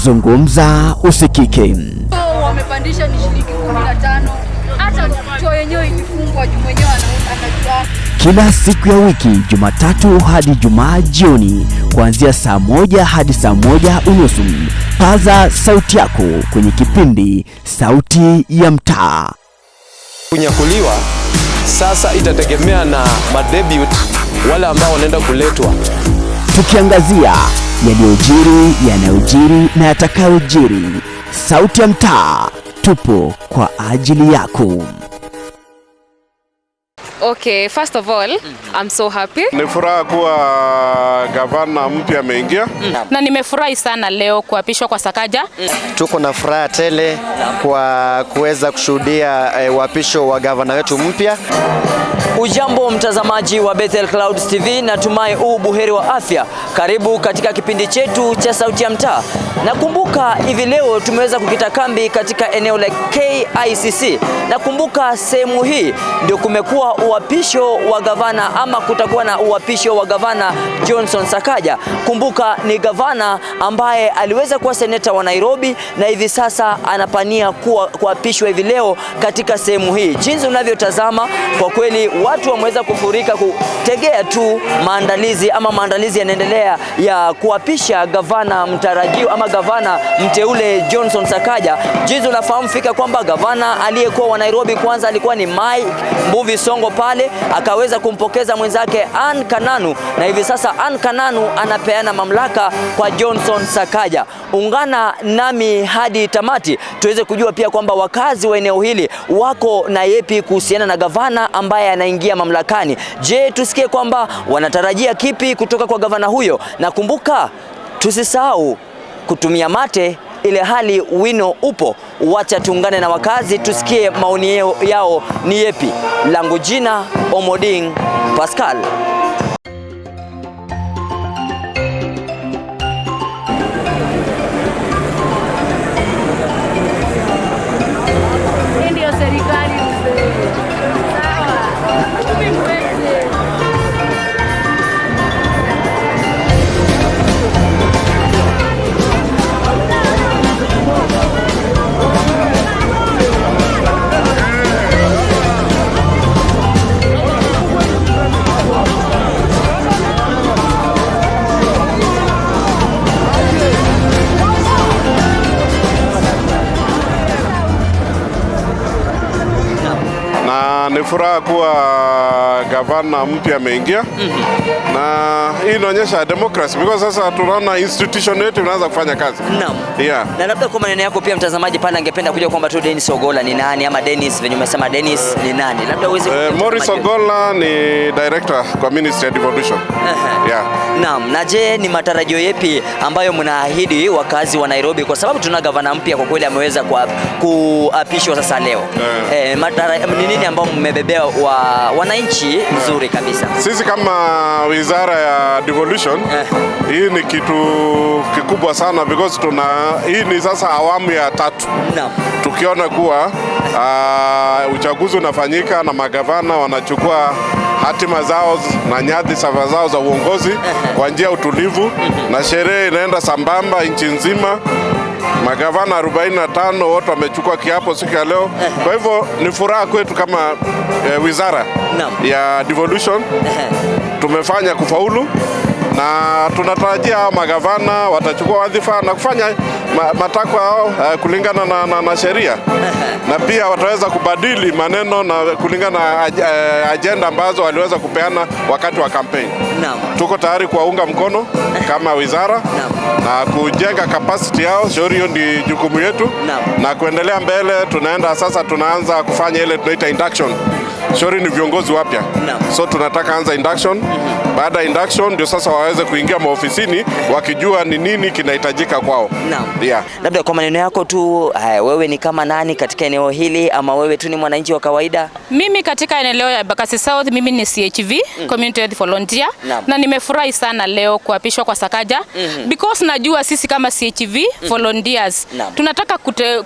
Zungumza usikike. Wamepandisha ni shilingi 15. Hata choo yenyewe ilifungwa juu mwenyewe anajua. Kila siku ya wiki Jumatatu hadi Ijumaa jioni kuanzia saa 1 hadi saa 1:30. Paza sauti yako kwenye kipindi Sauti ya Mtaa. Kunyakuliwa sasa itategemea na madebut wale ambao wanaenda kuletwa. Tukiangazia yanayojiri na yatakayojiri. Sauti ya Mtaa, tupo kwa ajili yako. Okay, first of all, I'm so happy. Ni furaha kuwa gavana mpya ameingia. Na nimefurahi sana leo kuapishwa kwa Sakaja. Tuko na furaha tele kwa kuweza kushuhudia uapisho wa gavana wetu mpya. Ujambo mtazamaji wa Bethel Clouds TV, natumai buheri wa afya. Karibu katika kipindi chetu cha Sauti ya Mtaa. Nakumbuka hivi leo tumeweza kukita kambi katika eneo la K.I.C.C. Nakumbuka sehemu hii ndio kumekuwa uapisho wa gavana, ama kutakuwa na uapisho wa gavana Johnson Sakaja. Kumbuka ni gavana ambaye aliweza kuwa seneta wa Nairobi na hivi sasa anapania kuapishwa hivi leo katika sehemu hii. Jinsi unavyotazama, kwa kweli watu wameweza kufurika kutegea tu maandalizi yanaendelea ya kuapisha gavana mtarajiwa ama gavana mteule Johnson Sakaja. Jinsi unafahamu fika kwamba gavana aliyekuwa wa Nairobi kwanza alikuwa ni Mike Mbuvi Songo, pale akaweza kumpokeza mwenzake Ann Kananu, na hivi sasa Ann Kananu anapeana mamlaka kwa Johnson Sakaja. Ungana nami hadi tamati tuweze kujua pia kwamba wakazi wa eneo hili wako na yepi kuhusiana na gavana ambaye anaingia mamlakani. Je, tusikie kwamba wanatarajia kipi kutoka kwa gavana huyo? Na kumbuka, tusisahau kutumia mate ile hali wino upo. Wacha tuungane na wakazi tusikie maoni yao ni yepi. Langu jina Omoding Pascal. Ndio serikali sawa. Ni furaha kuwa gavana mpya ameingia. Na hii inaonyesha democracy, because sasa tunaona institution yetu inaanza kufanya kazi. Naam. Yeah. Na labda kwa maneno yako pia mtazamaji pale angependa kujua kwamba tu Dennis Ogolla ni nani, ama Dennis venye umesema Dennis ni nani? Labda uweze Morris Ogolla ni director kwa Ministry of Devolution. Yeah. Naam. Na je, ni matarajio yepi ambayo mnaahidi wakazi wa Nairobi, kwa sababu tuna gavana mpya kwa kweli ameweza kuapishwa sasa leo? Ni nini ambao mmebebea wananchi nzuri kabisa? Sisi kama wizara ya devolution, hii ni kitu kikubwa sana, because hii ni sasa awamu ya 3. Naam. Tukiona kuwa uchaguzi unafanyika na magavana wanachukua hatima zao na nyadhifa zao za uongozi kwa njia utulivu, na sherehe inaenda sambamba nchi nzima. Magavana 45 wote wamechukua kiapo siku ya leo. Kwa hivyo ni furaha kwetu kama wizara ya devolution. Tumefanya kufaulu na tunatarajia magavana watachukua wadhifa na kufanya matakwa yao kulingana na sheria, na pia wataweza kubadili maneno na kulingana na agenda ambazo waliweza kupeana wakati wa campaign. Tuko tayari kuwaunga mkono kama wizara na kujenga capacity yao. Shauri hiyo ni jukumu yetu, na kuendelea mbele tunaanza kufanya ile tunaita induction. Shauri ni viongozi wapya. So tunataka anza induction. Baada ya induction ndio sasa waweze kuingia maofisini wakijua ni nini kinahitajika kwao. Yeah. Labda kwa maneno yako tu, wewe ni kama nani katika eneo hili, ama wewe tu ni mwananchi wa kawaida? Mimi katika eneo ya Bakasi South, mimi ni CHV, Community Health Volunteer. Na nimefurahi sana leo kuapishwa kwa Sakaja, because najua sisi kama CHV volunteers tunataka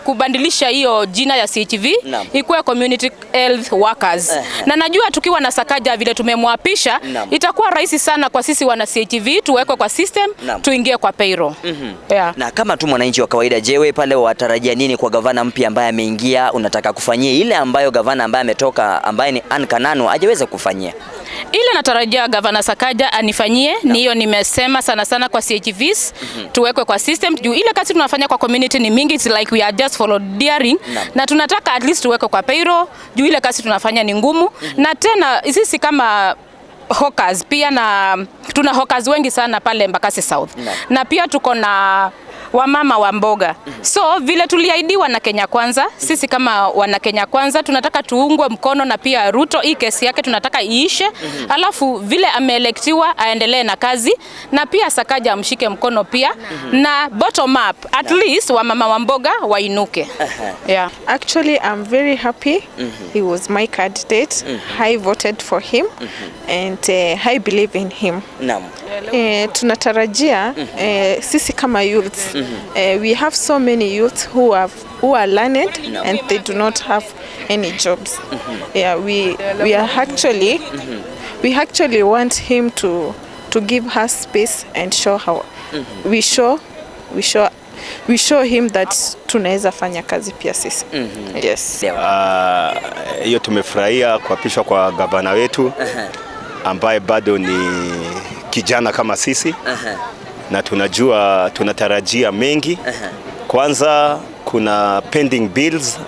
kubadilisha hiyo jina ya CHV ikuwe Community Health Workers. Na najua tukiwa na Sakaja vile tumemwapisha, itakuwa rahisi sana kwa sisi wana CHV tuwekwe kwa system, tuingie kwa payroll. Na kama tu mwananchi wa kawaida, je, wewe pale watarajia nini kwa gavana mpya ambaye ameingia? Unataka kufanyia ile ambayo gavana ambaye ametoka ambaye ni Ann Kananu hajaweza kufanyia? Ile natarajia gavana Sakaja anifanyie ni hiyo nimesema sana kwa CHVs tuwekwe kwa system. Juu ile kazi tunafanya kwa community ni mingi, it's like we are just volunteering na tunataka at least tuwekwe kwa payroll juu ile kazi tunafanya ni ngumu. Na tena sisi kama hawkers pia na tuna hawkers wengi sana pale Embakasi South na pia tuko na wamama wa mboga. So vile tuliahidiwa na Kenya Kwanza, sisi kama wana Kenya Kwanza tunataka tuungwe mkono na pia Ruto, hii kesi yake tunataka iishe. Alafu vile ameelektiwa aendelee na kazi na pia Sakaja amshike mkono pia na bottom up at least wamama wa mboga wainuke. Actually I'm very happy. He was my candidate. I voted for him and I believe in him. Tunatarajia sisi kama youths, we have so many youths who are learned and they do not have any jobs. We actually want him to give us space and show how we show him that tunaweza fanya kazi pia sisi. Yes. Hiyo tumefurahia kuapishwa kwa gavana wetu ambaye bado ni kijana kama sisi na tunatarajia mengi. Kwanza kuna pending bills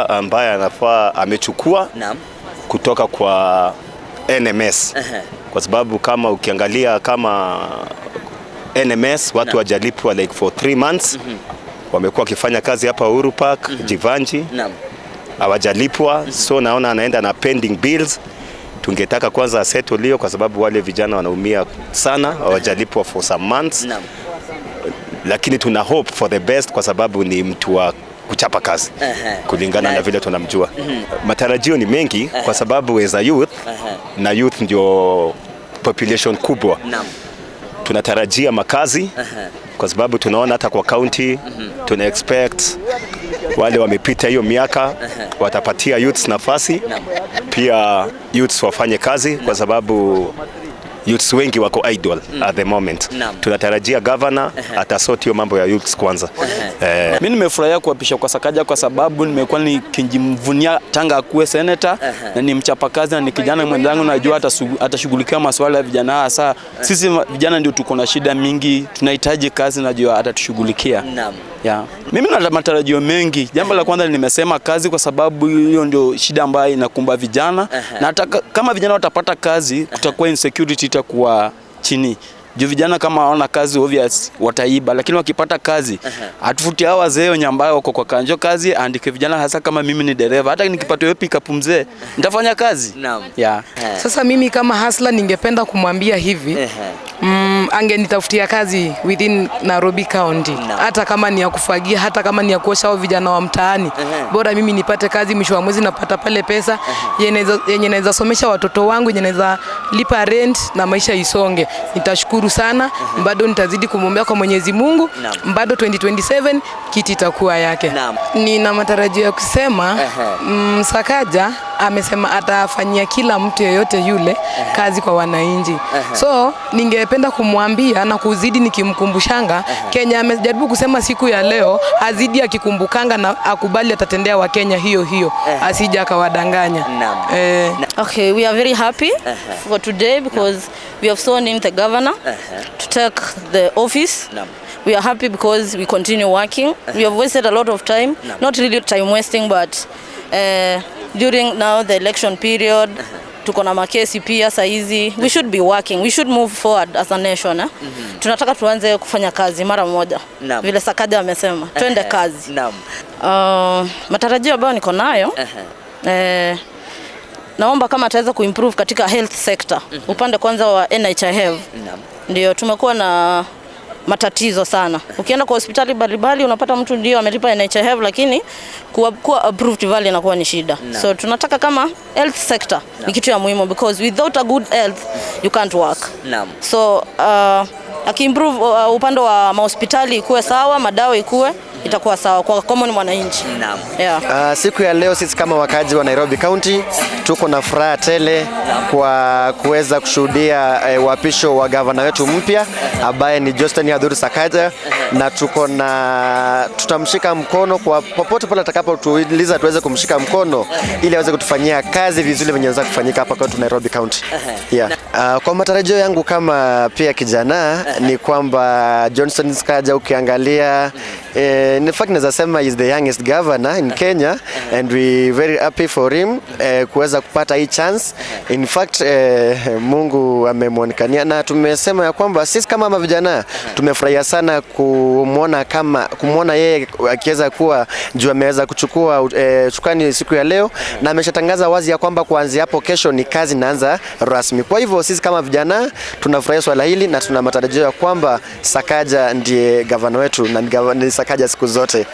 ambaye anafaa amechukua kutoka kwa NMS kwa sababu kama ukiangalia kama NMS watu wajalipwa like for 3 months. Wamekuwa wakifanya kazi hapa Uhuru Park, Jivanji, hawajalipwa. So naona anaenda na pending bills. Tungetaka kwanza settle hiyo kwa sababu wale vijana wanaumia sana, hawajalipwa for some months. Lakini tuna hope for the best kwa sababu ni mtu wa kuchapa kazi kulingana na vile tunamjua. Matarajio ni mengi kwa sababu as a youth na youth ndio population kubwa. Tunatarajia makazi kwa sababu tunaona hata kwa county tuna expect wale wamepita hiyo miaka watapatia youths nafasi, pia youths wafanye kazi kwa sababu youths wengi wako idle at the moment. Tunatarajia governor atasort hiyo mambo ya youths kwanza. Mimi nimefurahia kuapishwa kwa Sakaja kwa sababu nimekuwa nikimvunia tanga akuwe senator na ni mchapakazi na ni kijana mwenzangu, najua atashughulikia masuala ya vijana. Hasa sisi vijana ndio tuko na shida mingi, tunahitaji kazi, najua atatushughulikia. Mimi na matarajio mengi. Jambo la kwanza nimesema kazi kwa sababu hiyo ndio shida ambayo inakumba vijana na hata kama vijana watapata kazi kutakuwa insecurity itakuwa chini. Juu vijana kama hawana kazi obvious wataiba, lakini wakipata kazi atufutie hao wazee wenye ambao wako kwa kanjo kazi, andike vijana. Hasa kama mimi ni dereva, hata nikipata hiyo pick up mzee nitafanya kazi. Sasa mimi kama hustler ningependa kumwambia hivi, angenitafutia kazi within Nairobi County, hata kama ni ya kufagia, hata kama ni ya kuosha au vijana wa mtaani. Bora mimi nipate kazi, mwisho wa mwezi napata pale pesa yenye naweza somesha watoto wangu, yenye naweza lipa rent na maisha isonge. Nitashukuru sana, bado nitazidi kumwombea kwa Mwenyezi Mungu, bado 2027 kiti itakuwa yake. Nina matarajio ya kusema Sakaja amesema atafanyia kila mtu yeyote yule kazi kwa wananchi. So ningependa kumwambia na kuzidi nikimkumbushanga Kenya amejaribu kusema siku ya leo, azidi akikumbukanga na akubali atatendea wa Kenya hiyo asije akawadanganya. Okay, we are very happy for today because we have sworn in the governor to take the office. We are happy because we continue working. We have wasted a lot of time, not really time wasting, but during now the election period, tuko na makesi pia saizi. We should be working. We should move forward as a nation. Tunataka tuanze kufanya kazi mara moja. Vile Sakaja amesema, twende kazi. Matarajio ambayo niko nayo, naomba kama ataweza kuimprove katika health sector. Upande kwanza wa NHIF. Ndio tumekuwa na matatizo sana. Ukienda kwa hospitali mbalimbali unapata mtu ndio amelipa NHIF lakini kuwa approved value inakuwa ni shida. So tunataka kama health sector ni kitu ya muhimu because without a good health you can't work. So akiimprove upande wa hospitali ikuwe sawa, madawa ikuwe, itakuwa sawa kwa common mwananchi. Naam. Yeah. Siku ya leo sisi kama wakazi wa Nairobi County tuko na furaha tele kwa kuweza kushuhudia uapisho wa gavana wetu mpya ambaye ni Sakaja, na tutamshika mkono kwa popote pale atakapotuuliza tuweze kumshika mkono ili aweze kutufanyia kazi vizuri venye inaweza kufanyika hapa kwetu Nairobi County. Kwa matarajio yangu kama pia kijana ni kwamba Sakaja ukiangalia in fact naweza sema is the youngest governor in Kenya and we very happy for him kuweza kupata hii chance. In fact Mungu amemwonekania na tumesema ya kwamba sisi kama vijana tumefurahia sana kumwona yeye akiweza kuwa juu ameweza kuchukua chukani siku ya leo, na ameshatangaza wazi ya kwamba kuanzia hapo kesho ni kazi inaanza rasmi. Kwa hivyo sisi kama vijana tunafurahia swala hili na tuna matarajio ya kwamba Sakaja ndiye gavana wetu na ni Sakaja siku zote.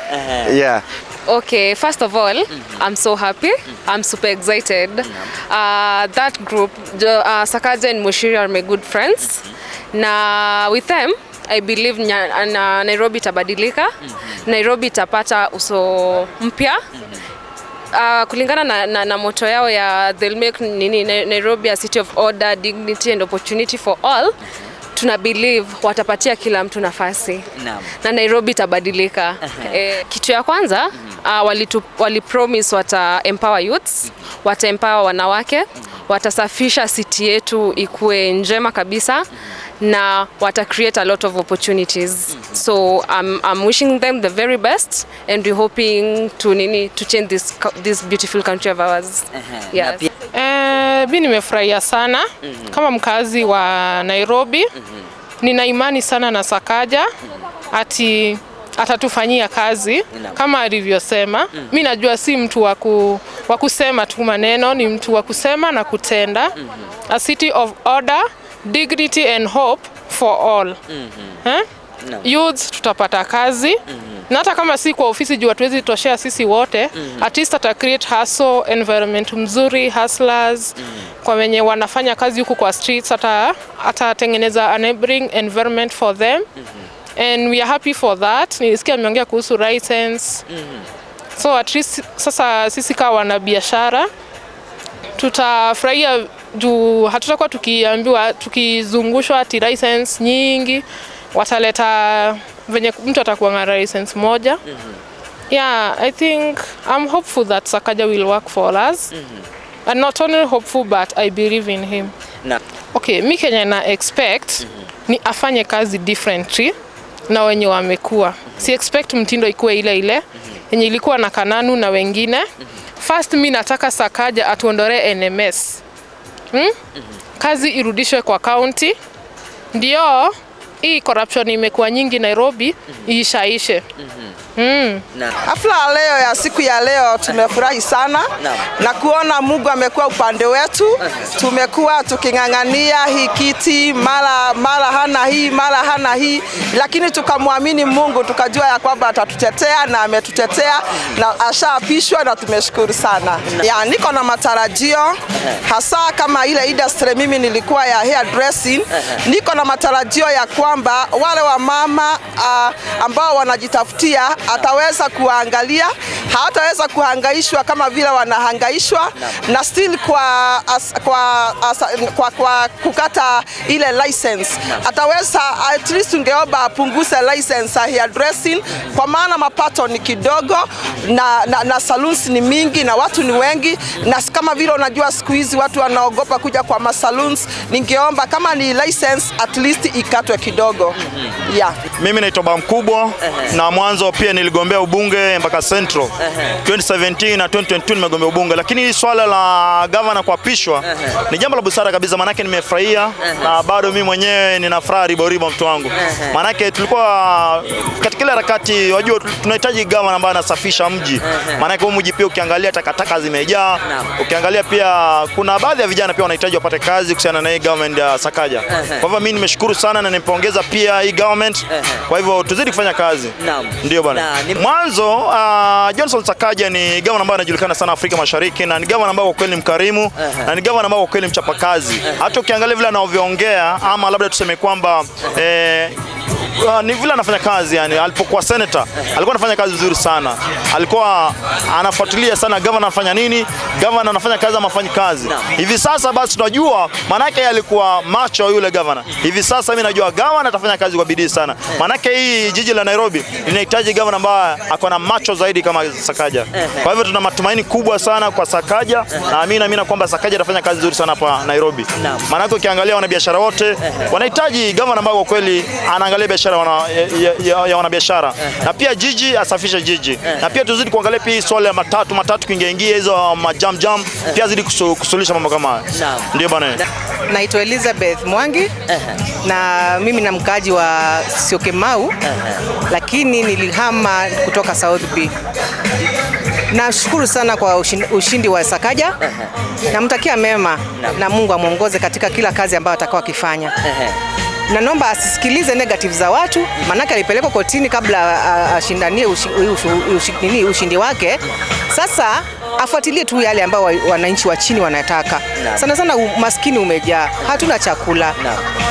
Okay, first of all, I'm so happy. I'm super excited. That group, Sakaja and Mushiri are my good friends. Na with them, I believe Nairobi itabadilika. Nairobi itapata uso mpya. Kulingana na moto yao ya they'll make Nairobi a city of order, dignity and opportunity for all. Tuna believe watapatia kila mtu nafasi na Nairobi itabadilika. Kitu ya kwanza wali promise wata empower youths, wata empower wanawake, watasafisha city yetu ikue njema kabisa na wata create a lot of opportunities. So I'm wishing them the very best and we're hoping to change this beautiful country of ours. Yes. Mimi nimefurahia sana kama mkazi wa Nairobi. Nina imani sana na Sakaja ati atatufanyia kazi kama alivyosema. Mimi najua si mtu wa kusema tu maneno, ni mtu wa kusema na kutenda. A city of order, dignity and hope for all. Youths tutapata kazi. Na hata kama si kwa ofisi juu hatuwezi toshea sisi wote, at least ata create hustle environment mzuri, hustlers kwa wenye wanafanya kazi huku kwa streets, atatengeneza a neighboring environment for them. And we are happy for that. Nilisikia ameongea kuhusu license. So at least sasa sisi kama wanabiashara tutafurahia juu hatutakuwa tukizungushwa ati license nyingi. Wataleta venye mtu atakuwa na license moja. I think I'm hopeful that Sakaja will work for us. And not only hopeful but I believe in him. Okay, mimi Kenya na expect ni afanye kazi differently na wenye wamekuwa. Si expect mtindo ikuwe ile yenye ilikuwa na Kananu na wengine. First mimi nataka Sakaja atuondore NMS. Kazi irudishwe kwa county. Ndio hii corruption imekuwa nyingi Nairobi iishaishe. Hafla leo ya siku ya leo tumefurahi sana na kuona Mungu amekuwa upande wetu. Tumekuwa tukingangania hii kiti mara hana hii lakini tukamwamini Mungu, tukajua ya kwamba atatutetea na ametutetea na ashaapishwa na tumeshukuru sana. Niko na matarajio hasa kama ile industry mimi nilikuwa ya hair dressing. Niko na matarajio ya kwamba wale wa mama ambao wanajitafutia ataweza kuangalia, hataweza kuhangaishwa kama vile wanahangaishwa na still kwa kukata ile license. Ataweza at least ungeomba apunguze license ya hair dressing kwa maana mapato ni kidogo na salons ni mingi na watu ni wengi, na kama vile unajua siku hizi watu wanaogopa kuja kwa masalons. Ningeomba kama ni license at least ikatwe kidogo. Mimi naitwa Bamkubwa na mwanzo pia niligombea ubunge mpaka Central 2017 na 2022 nimegombea ubunge, lakini swala la governor kuapishwa ni jambo la busara kabisa, manake nimefurahia na bado mimi mwenyewe nina furaha ribo mtu wangu. Manake tulikuwa katika ile harakati, wajua tunahitaji governor ambaye anasafisha mji, manake huu mji pia ukiangalia takataka zimejaa. Ukiangalia pia kuna baadhi ya vijana pia wanahitaji wapate kazi kuhusiana na hii government ya Sakaja. Kwa hivyo mimi nimeshukuru sana na nimpongeza pia hii government. Kwa hivyo tuzidi kufanya kazi. Ndio bwana. Mwanzo Sakaja ni governor ambaye anajulikana sana Afrika Mashariki na ni governor ambaye kwa kweli mkarimu na ni governor ambaye kwa kweli mchapakazi. Hata ukiangalia vile anavyoongea ama labda tuseme kwamba ni vile anafanya kazi yani. Alipokuwa senator alikuwa anafanya kazi vizuri sana, alikuwa anafuatilia sana governor anafanya nini, governor anafanya kazi ama hafanyi kazi. Hivi sasa basi tunajua manake alikuwa macho yule governor. Hivi sasa mimi najua governor atafanya kazi kwa bidii sana, manake hii jiji la Nairobi linahitaji governor ambaye ako na macho zaidi kama Sakaja. Kwa hivyo tuna matumaini kubwa sana kwa Sakaja, na naamini kwamba Sakaja atafanya kazi nzuri sana hapa Nairobi. Manake ukiangalia wanabiashara wote wanahitaji governor ambaye kwa kweli anaangalia biashara ya wanabiashara, na pia jiji asafishe jiji, na pia tuzidi kuangalia pia swala ya matatu kuingia hizo jam pia zidi kusuluhisha mambo kama haya. Ndio bwana. Naitwa Elizabeth Mwangi na mimi na mkaji wa Syokimau, lakini nilihama kutoka South B. Nashukuru sana kwa ushindi wa Sakaja. Namtakia mema na Mungu amuongoze katika kila kazi ambayo atakao akifanya. Na naomba asisikilize negative za watu, manake alipelekwa kotini kabla ashindanie ushindi wake. Sasa afuatilie tu yale ambao wananchi wa chini wanataka. Sana sana maskini umejaa, hatuna chakula.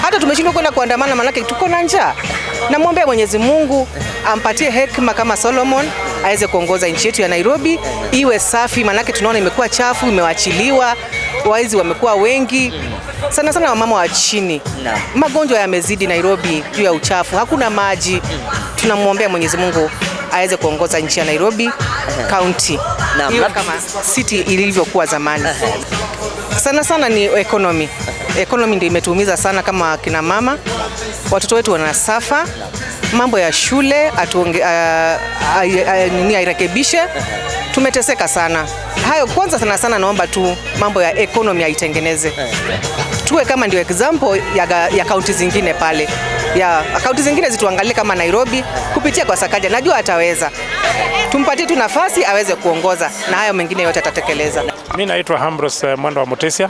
Hata tumeshindwa kwenda kuandamana manake tuko na njaa. Namwombea Mwenyezi Mungu ampatie hekima kama Solomon aweze kuongoza nchi yetu ya Nairobi iwe safi, manake tunaona imekuwa chafu, imewachiliwa, waizi wamekuwa wengi. Sana sana wamama wa chini. Magonjwa yamezidi Nairobi juu ya uchafu, hakuna maji. Tunamwombea Mwenyezi Mungu aweze kuongoza nchi ya Nairobi county iwe kama city ilivyokuwa zamani. Sana sana ni economy. Economy ndio imetuumiza sana kama kina mama. Watoto wetu wanasafa. Mambo ya shule airekebishe. Tumeteseka sana. Hayo kwanza sana sana naomba tu mambo ya economy aitengeneze. Tuwe kama ndio example ya kaunti zingine pale. Ya kaunti zingine zituangalie kama Nairobi kupitia kwa Sakaja. Najua ataweza. Tumpatie tu nafasi aweze kuongoza na hayo mengine yote atatekeleza. Mimi naitwa Ambrose Mwendo wa Mutesia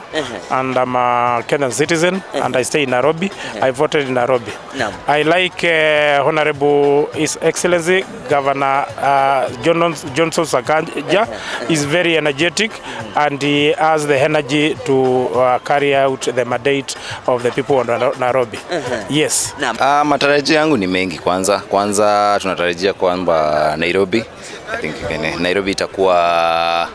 and I'm a Kenyan citizen and I stay in Nairobi. I voted in Nairobi. I like Honorable His Excellency Governor Johnson Sakaja. Is very energetic and he has the energy to carry out the mandate of the people of Nairobi. Yes. Matarajio yangu ni mengi. Kwanza tunatarajia kwamba Nairobi, I think Nairobi itakuwa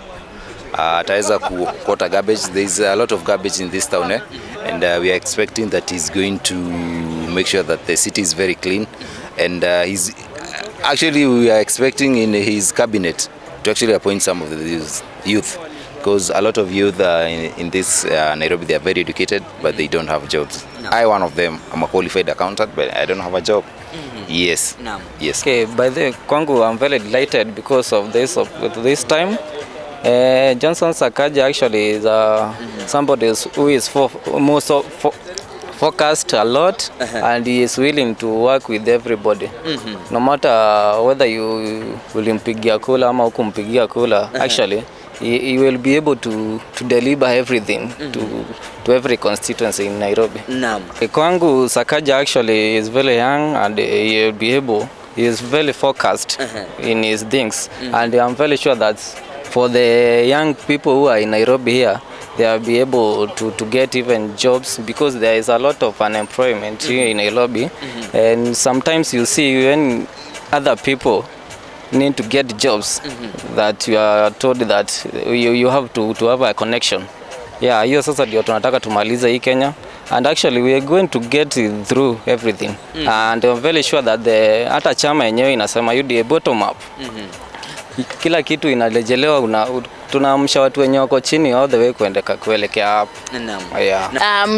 ataweza kuokota garbage. There is a lot of garbage in this town and we are expecting that he's going to make sure that the city is very clean, and we are expecting in his cabinet to actually appoint some of the youth, because a lot of youth in this Nairobi, they are very educated but they don't have jobs. I one of them. I'm a qualified accountant but I don't have a job. Yes. Yes. Okay, by the way, kwangu I'm very delighted because of this time. Johnson Sakaja actually is somebody who is focused a lot and he is willing to work with everybody. No matter whether you will impigia kula ama hukumpigia kula, actually he will be able to deliver everything to every constituency in Nairobi. Kwangu Sakaja actually is very young and he will be able, he is very focused in his things, and I'm very sure that for the young people who are in Nairobi here, they will be able to get even jobs, because there is a lot of unemployment here in Nairobi. And sometimes you see when other people need to get jobs, that you are told that you have to have a connection. Yeah, hiyo sasa ndio tunataka tumalize hii Kenya, and actually we are going to get through everything. And I'm very sure that hata chama yenyewe inasema you the bottom up. Kila kitu inarejelewa, tunaamsha watu wenye wako chini all the way kuelekea hapo.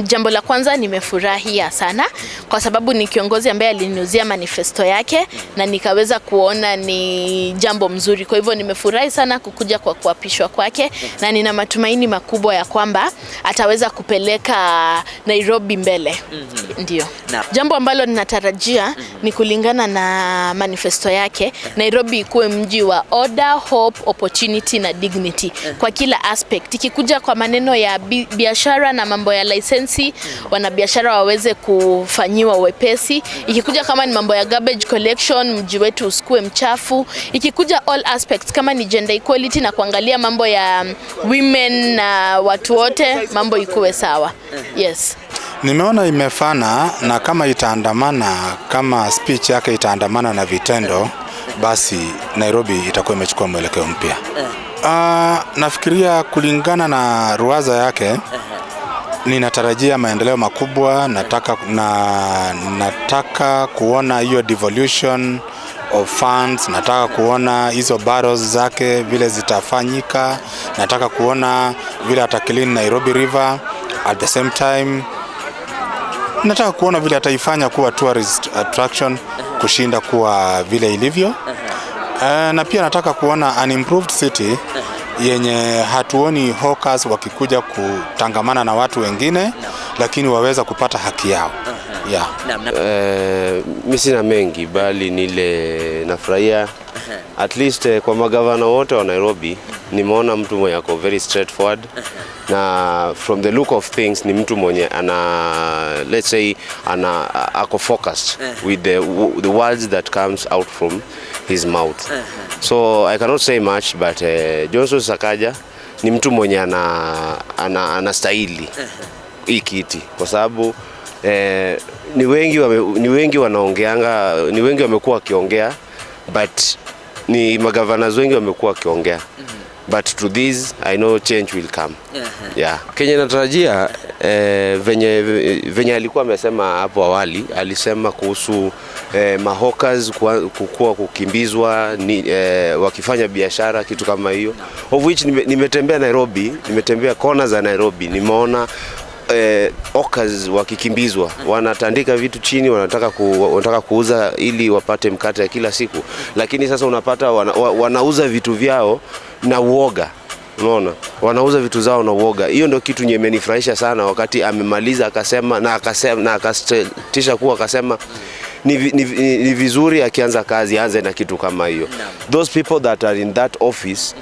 Jambo la kwanza nimefurahia sana kwa sababu ni kiongozi ambaye aliniuzia manifesto yake na nikaweza kuona ni jambo mzuri. Kwa hivyo nimefurahi sana kukuja kwa kuapishwa kwake, na nina matumaini makubwa ya kwamba ataweza kupeleka Nairobi mbele. Ndio. Jambo ambalo ninatarajia ni kulingana na manifesto yake, Nairobi ikuwe mji wa order, hope, opportunity na dignity kwa kila aspect. Ikikuja kwa maneno ya biashara na mambo ya lisensi, wanabiashara waweze kufanyiwa wepesi. Ikikuja kama ni mambo ya garbage collection, mji wetu usikue mchafu. Ikikuja all aspects kama ni gender equality na kuangalia mambo ya women na watu wote, mambo ikuwe sawa. Yes. Nimeona imefana, na kama itaandamana, kama speech yake itaandamana na vitendo, basi Nairobi itakuwa imechukua mwelekeo mpya. Nafikiria kulingana na ruwaza yake, ninatarajia maendeleo makubwa. Nataka kuona hiyo devolution of funds, nataka kuona hizo barrels zake vile zitafanyika, nataka kuona vile atakilini Nairobi River. At the same time, nataka kuona vile ataifanya kuwa tourist attraction kushinda kuwa vile ilivyo. Na pia nataka kuona an improved city yenye hatuoni hawkers wakikuja kutangamana na watu wengine, lakini waweza kupata haki yao. Mimi sina mengi, bali nile nafurahia at least kwa magavana wote wa Nairobi. Nimeona mtu mwenye ako very straightforward, na from the look of things ni mtu mwenye let's say ako focused with the words that comes out from his mouth. So I cannot say much, but Johnson Sakaja ni mtu mwenye anastahili hii kiti, kwa sababu ni wengi wanaongeanga, ni wengi wamekuwa wakiongea, but ni magavana wengi wamekuwa wakiongea. But to this, I know change will come. Kenya natarajia venye alikuwa amesema hapo awali, alisema kuhusu mahawkers kukimbizwa wakifanya biashara, kitu kama hiyo. Of which nimetembea Nairobi, nimetembea kona za Nairobi, nimeona hawkers wakikimbizwa, wanatandika vitu chini, wanataka kuuza ili wapate mkate ya kila siku. Lakini sasa unapata wanauza vitu vyao na uoga. Unaona? Wanauza vitu zao na uoga. Hiyo ndio kitu nye imenifurahisha sana wakati amemaliza akasema na akastisha kuwa akasema ni vizuri akianza kazi aanze na kitu kama hiyo. Those people that are in that office,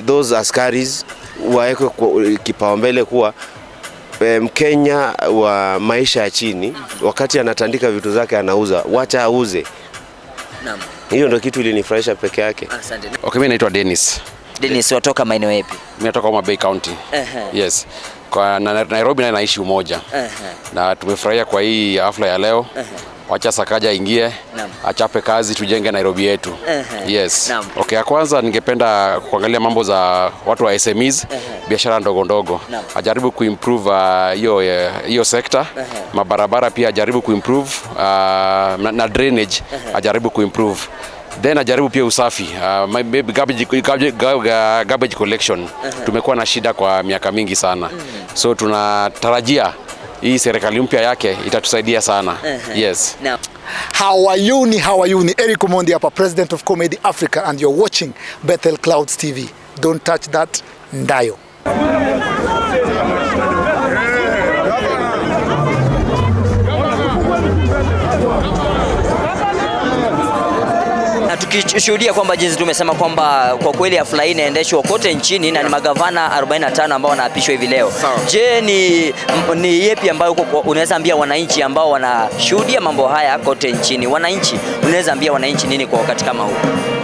those askaris waekwe kipaumbele kuwa Mkenya wa maisha ya chini, wakati anatandika vitu zake anauza, wacha auze. Hiyo ndio kitu ilinifurahisha peke yake. Asante. Okay, mimi naitwa Dennis. Dennis, watoka maeneo yapi? Mimi natoka Homa Bay County. Yes. Kwa Nairobi na naishi umoja. Na tumefurahia kwa hii hafla ya leo. Wacha Sakaja ingie, achape kazi, tujenge Nairobi yetu. Yes. Okay, kwanza ningependa kuangalia mambo za watu wa SMEs, biashara ndogo ndogo. Ajaribu kuimprove hiyo sector. Mabarabara pia ajaribu kuimprove, na drainage ajaribu kuimprove. Then ajaribu pia usafi, maybe garbage collection. Tumekuwa na shida kwa miaka mingi sana. So tunatarajia hii serikali mpya yake itatusaidia sana. Yes. How are you? Eric Omondi hapa, President of Comedy Africa, and you're watching Bethel Clouds TV. Don't touch that ndayo. Na tukishuhudia kwamba jinsi tumesema kwamba kwa kweli hafla hii inaendeshwa kote nchini na ni magavana 45 ambao wanaapishwa hivi leo. Je, ni yepi ambayo unaweza ambia wananchi ambao wanashuhudia mambo haya kote nchini? Wananchi, unaweza ambia wananchi nini kwa wakati kama huu?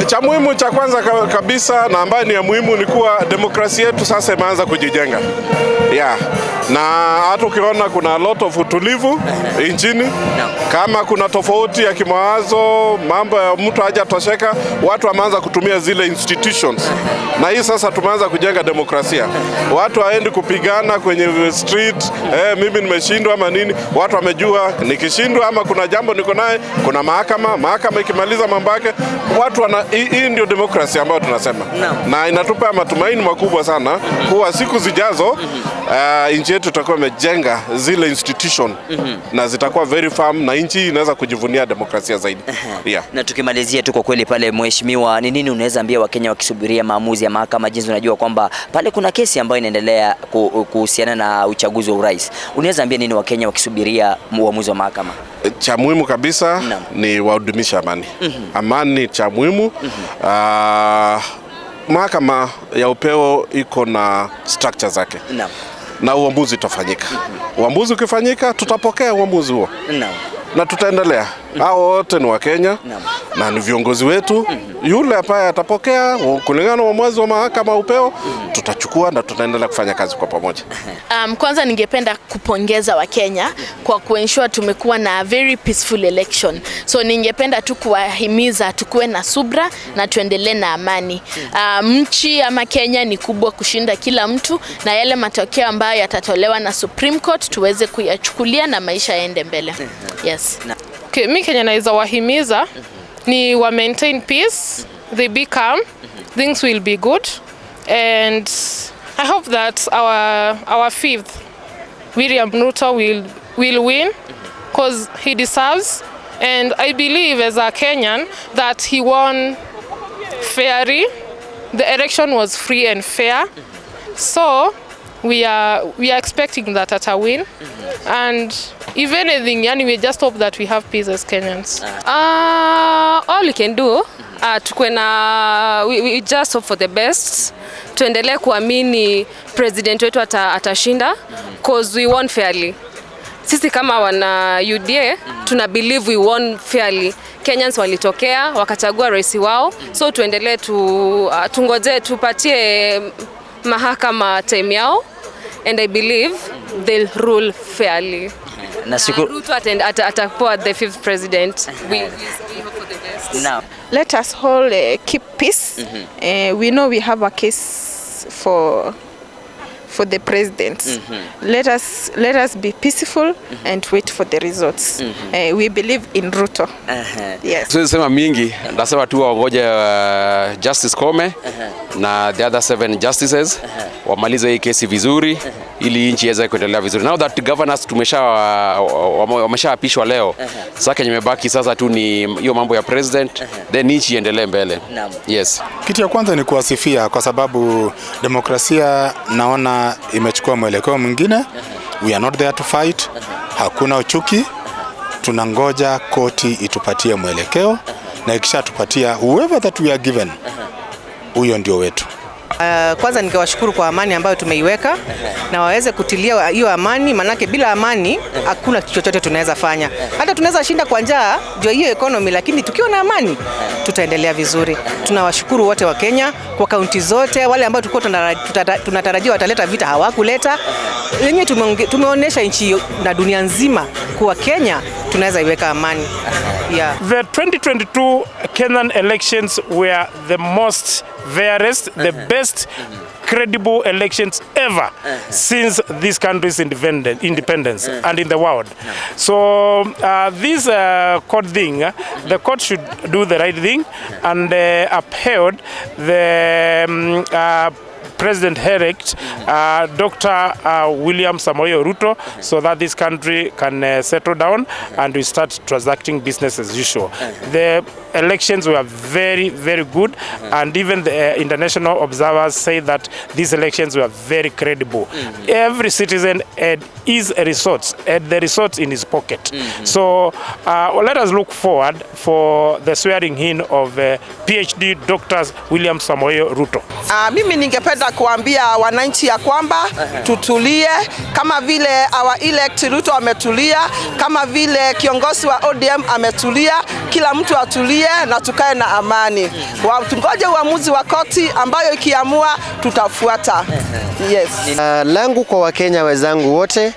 Cha muhimu cha kwanza kabisa na ambayo ni ya muhimu ni kuwa demokrasia yetu sasa imeanza kujijenga. Na hata ukiona kuna a lot of utulivu nchini. Kama kuna tofauti ya kimawazo, mambo ya mtu hajatosheka, watu wameanza kutumia zile institutions. Na hii sasa tumeanza kujenga demokrasia. Watu haendi kupigana kwenye street, mimi nimeshindwa ama nini. Watu wamejua nikishindwa ama kuna jambo niko naye, kuna mahakama ikimaliza mambo yake. Hii ndio demokrasia ambayo tunasema. Na inatupa matumaini makubwa sana kuwa siku zijazo nchi yetu itakuwa imejenga zile institution na zitakuwa very firm na nchi inaweza kujivunia demokrasia zaidi. Na tukimalizia tu kwa kweli pale, mheshimiwa, ni nini unaweza ambia Wakenya wakisubiria maamuzi ya mahakama? Jinsi unajua kwamba pale kuna kesi ambayo inaendelea kuhusiana na uchaguzi wa urais. Unaweza ambia nini Wakenya wakisubiria uamuzi wa mahakama? Cha muhimu kabisa ni wadumisha amani. Amani cha muhimu. Mahakama ya upeo iko na structure zake. Na uamuzi utafanyika. Uamuzi ukifanyika tutapokea uamuzi huo. Na tutaendelea. Hao wote ni wa Kenya na ni viongozi wetu. Yule ambaye atapokea kulingana na uamuzi wa mahakama upeo, tutachukua na tutaendelea kufanya kazi kwa pamoja. Kwanza ningependa kupongeza wa Kenya kwa kuensure tumekuwa na very peaceful election. So ningependa tu kuwahimiza tukuwe na subra na tuendelee na amani. Nchi ama Kenya ni kubwa kushinda kila mtu, na yale matokeo ambayo yatatolewa na Supreme Court tuweze kuyachukulia na maisha yaende mbele. Yes. Okay, mimi Kenya naweza wahimiza ni wa maintain peace, they be calm, things will be good, and I hope that our fifth William Ruto will win because he deserves, and I believe as a Kenyan that he won fairly. The election was free and fair, so we are expecting that at a win, and if anything, yani we just hope that we have peace as Kenyans. All we can do, we just hope for the best. Tuendelee kuamini president wetu atashinda, because we won fairly. Sisi kama wana UDA tuna believe we won fairly. Kenyans walitokea wakachagua rais wao, so tuendelee tungoje tupatie mahakama time yao, and I believe they'll rule fairly. Ruto atakuwa the fifth president. We hope for the best. Now, let us all keep peace. We know we have a case for the president. Let us be peaceful and wait for the results. We believe in Ruto. Yes. Siwezi sema mingi, nasema tu waongoje Justice Kome na the other 7 justices wamalize hii kesi vizuri ili nchi iweze kuendelea vizuri. Now that governors wameshaapishwa leo, sasa Kenya imebaki sasa tu ni hiyo mambo ya president, then nchi iendelee mbele. Yes. Kitu ya kwanza ni kuwasifia kwa sababu demokrasia naona imechukua mwelekeo mwingine. We are not there to fight. Hakuna uchuki. Tunangoja koti itupatie mwelekeo, na ikishatupatia whoever that we are given, huyo ndio wetu. Kwanza nikawashukuru kwa amani ambayo tumeiweka na waweze kutilia hiyo amani, manake bila amani hakuna chochote tunaweza fanya. Hata tunaweza shinda kwa njaa juu hiyo economy, lakini tukiwa na amani tutaendelea vizuri. Tunawashukuru wote wa Kenya kwa kaunti zote, wale ambao tulikuwa tunatarajia wataleta vita hawakuleta. Wenyewe tumeonyesha nchi na dunia nzima kuwa Kenya tunaweza iweka amani. Yeah. The 2022 Kenyan elections were the most fairest, the best credible elections ever since this country's independence and in the world. So this court thing, the court should do the right thing and upheld the President-elect Dr. William Samoei Ruto, so that this country can settle down and we start transacting business as usual. The elections were very, very good, and even the international observers say that these elections were very credible. Every citizen had the results in his pocket. So let us look forward for the swearing in of PhD Dr. William Samoei Ruto. Mimi ningependa kuambia wananchi ya kwamba tutulie kama vile our elect Ruto ametulia, kama vile kiongozi wa ODM ametulia, kila mtu atulie na tukae na amani. Tungoje uamuzi wa koti ambayo ikiamua tutafuata. Yes. Langu kwa Wakenya wenzangu wote,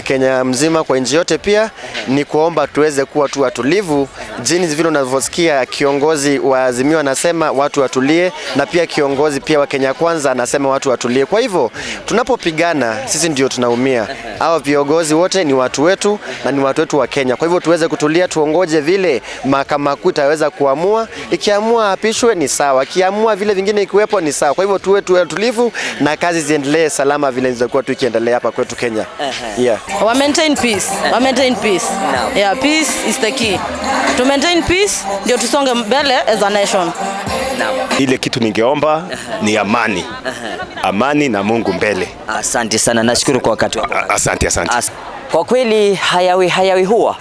Kenya mzima, kwa nchi yote pia, ni kuomba tuweze kuwa tu watulivu. Jinsi vile unavyosikia kiongozi wa Azimio anasema watu watulie, na pia kiongozi pia wa Kenya Kwanza anasema watu watulie. Kwa hivyo tunapopigana sisi ndio tunaumia. Hao viongozi wote ni watu wetu na ni watu wetu wa Kenya. Kwa hivyo tuweze kutulia, tuongoje vile mahakama kuu itaweza kuamua. Ikiamua apishwe ni sawa, ikiamua vile vingine ikiwepo ni sawa. Kwa hivyo tuwe tulivu na kazi ziendelee salama vile zilizokuwa tukiendelea hapa kwetu Kenya. Yeah. We maintain peace. We maintain peace. Yeah, peace is the key. To maintain peace ndio tusonge mbele as a nation. Ile kitu ningeomba ni amani. Amani na Mungu mbele. Asante sana, nashukuru kwa wakati wako. Asante. Kwa kweli hayawi huwa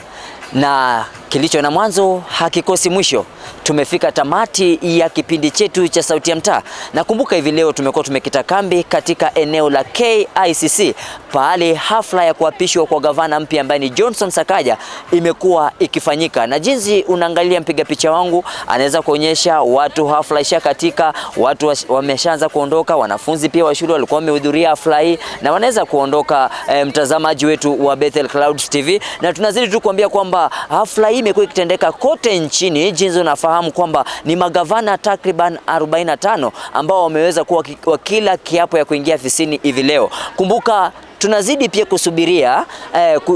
na Kilicho na mwanzo hakikosi mwisho. Tumefika tamati ya kipindi chetu cha Sauti ya Mtaa. Nakumbuka hivi leo tumekuwa tumekita kambi katika eneo la K.I.C.C, pale hafla ya kuapishwa kwa gavana mpya ambaye ni Johnson Sakaja imekuwa ikifanyika. Na jinsi unaangalia mpiga picha wangu anaweza kuonyesha watu hafla isha katika, watu wameshaanza kuondoka, wanafunzi pia wa shule walikuwa wamehudhuria hafla hii na wanaweza kuondoka. Mtazamaji wetu wa Bethel Clouds TV, na tunazidi tu kuambia kwamba hafla hii imekuwa ikitendeka kote nchini. Jinsi unafahamu kwamba ni magavana takriban 45 ambao wameweza kuwa wakila kiapo ya kuingia afisini hivi leo. Kumbuka tunazidi pia kusubiria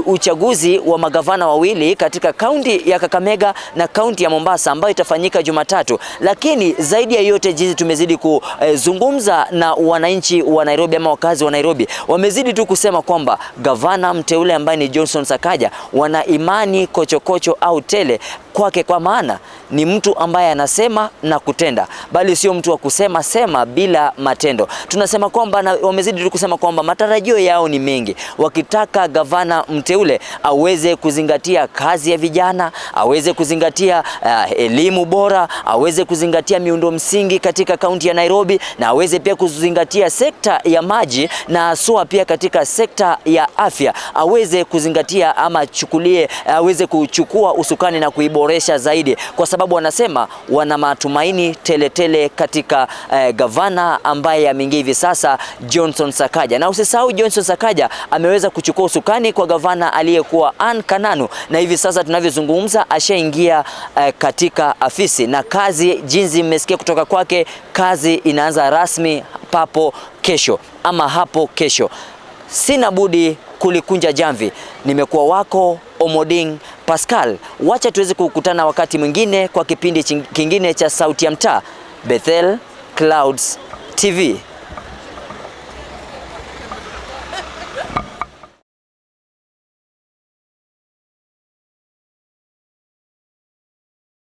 uchaguzi wa magavana wawili katika kaunti ya Kakamega na kaunti ya Mombasa ambayo itafanyika Jumatatu. Lakini zaidi ya yote, jinsi tumezidi kuzungumza na wananchi wa Nairobi ama wakazi wa Nairobi, wamezidi tu kusema kwamba gavana mteule ambaye ni Johnson Sakaja wana imani kochokocho au tele kwake, kwa maana ni mtu ambaye anasema na kutenda, bali sio mtu wa kusema sema bila matendo. Tunasema kwamba, na wamezidi tu kusema kwamba matarajio yao ni mengi, wakitaka gavana mteule aweze kuzingatia kazi ya vijana, aweze kuzingatia elimu bora, aweze kuzingatia miundo msingi katika kaunti ya Nairobi, na aweze pia kuzingatia sekta ya maji, na haswa pia katika sekta ya afya aweze kuzingatia ama aweze kuchukua usukani na kuiboresha zaidi, kwa sababu wanasema wana matumaini tele katika gavana ambaye ameingia hivi sasa, Johnson Sakaja. Na usisahau Johnson Sakaja ameweza kuchukua usukani kwa gavana aliyekuwa Ann Kananu, na hivi sasa tunavyozungumza ashaingia katika afisi, na kazi, jinsi mmesikia kutoka kwake, kazi inaanza rasmi papo kesho ama hapo kesho. Sina budi kulikunja jamvi. Nimekuwa wako Omoding Pascal. Wacha tuweze kukutana wakati mwingine kwa kipindi kingine cha Sauti ya Mtaa. Bethel Clouds TV.